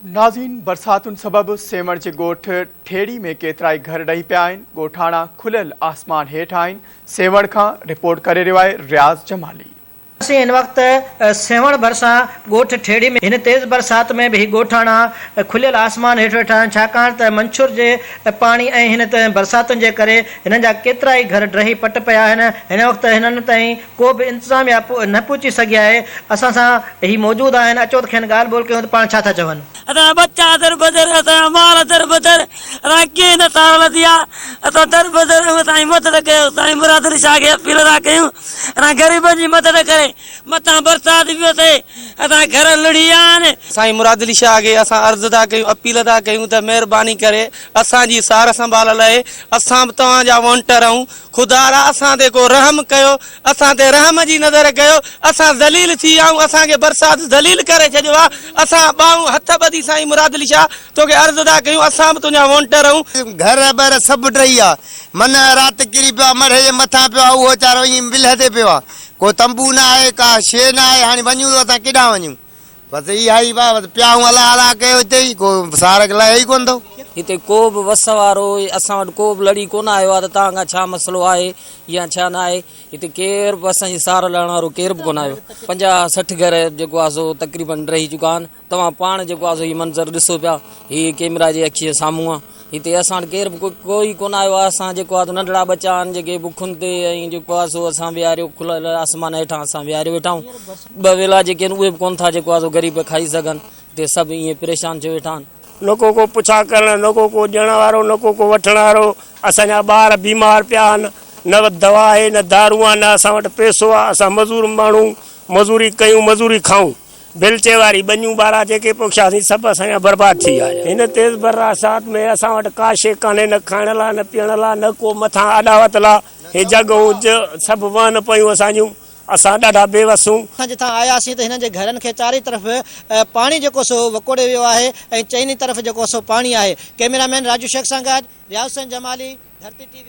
नाज़रीन, बरसातुनि सबबि सेवण जे ॻोठ ठेड़ी में केतिराई घर ॾही पिया आहिनि। ॻोठाणा खुलियल आसमान हेठि आहिनि। सेवण खां रिपोर्ट करे रहियो आहे रियाज़ जमाली। इन वक्त सेवण भरसा ॻोठ ठेड़ी में इन तेज़ बरसात में भी ॻोठाणा खुलियल आसमान हेठि वेठा आहिनि, छाकाणि त मंछूर जे पाणी ऐं हिन बरसातुनि जे करे हिननि जा केतिरा ई घर ड्रही पट पिया आहिनि। हिन वक्त हिननि ताईं को बि इंतज़ामिया न पहुची सघी आहे। असां सां ही मौजूदु आहिनि। अचो त खेनि ॻाल्हि ॿोल कयूं त पाण छा था चवनि। असां बच्चा दर बदर, असां माल दर बदर, असां कीअं न तारल थिया। असां दर बदर साईं मदद कयो, साईं मुराद शाह खे अपील था कयूं। असां ग़रीबनि जी मदद करे मथां बरसात पियो थिए, असां घर लुड़ी विया आहिनि। साईं मुराद शाह खे असां अर्ज़ था कयूं, अपील था कयूं त महिरबानी करे असांजी सार संभाल लाइ असां बि तव्हांजा वॉन्टर आहियूं। ख़ुदा रा असां ते को रहम कयो, असां ते रहम जी नज़र कयो। असां ज़लील थी विया आहियूं, असांखे बरसात ज़लील करे छॾियो आहे। असां ॿाहूं हथ ॿधी साईं मुराद शाह तोखे अर्ज़ था कयूं, असां बि तुंहिंजा वॉन्टर आहियूं। घर बर सभु टही आहे, मन राति किरी पियो आहे, मढ़े जे मथां पियो आहे, उहो वीचारो ईअं बिलहते पियो आहे। को तंबू न आहे, का शइ न आहे। हाणे वञूं त असां केॾांहुं वञूं? बसि इहा ई पियाऊं अला अला कयो हिते ई, को सार लाइ ई कोन अथव। हिते को बि वस वारो असां वटि को बि लड़ी कोन आयो आहे त तव्हां खां छा मसइलो आहे या छा न आहे। हिते केरु बि असांजी सार लहण वारो केरु बि कोन आयो। 50-60 घर जेको आहे सो तक़रीबन रही चुका आहिनि। तव्हां पाण जेको आहे सो हीउ मंज़र ॾिसो पिया, हीअ कैमरा जे अखीअ साम्हूं आहे। हिते असां वटि केरु बि कोई कोन आयो आहे। असां जेको आहे नंढड़ा बच्चा आहिनि जेके बुखुनि ते ऐं जेको आहे सो असां विहारियो खुलियल आसमान हेठां असां विहारे वेठा आहियूं। 2 वेला जेके आहिनि उहे बि कोन था जेको आहे सो ग़रीब खाई सघनि। हिते सभु ईअं परेशान थी वेठा आहिनि। न को पुछा करण, न को ॾियण वारो, न को वठण वारो। असांजा ॿार बीमार पिया आहिनि, न दवा आहे न दारू आहे, न असां वटि पैसो आहे। असां मज़ूर माण्हू, मज़ूरी कयूं, मज़ूरी खाऊं। बेलचे वारी बनियूं ॿारहं जेके पोखियासीं सभु असांजा बर्बाद थी विया। हिन तेज़ बरसात में असां वटि का शइ कान्हे, न खाइण लाइ, न पीअण लाइ, न को मथां अॾावत लाइ। हे जॻहूं सभु वहनि पयूं असांजूं। असां ॾाढा बेवसूं। असां जितां आयासीं त हिननि जे घरनि खे चारी तरफ़ पाणी जेको सो वकोड़े वियो आहे ऐं चइनी तरफ़ जेको सो पाणी आहे। कैमरामैन राजू शेख सां गॾु रियाज़ जमाली, धरती टीवी।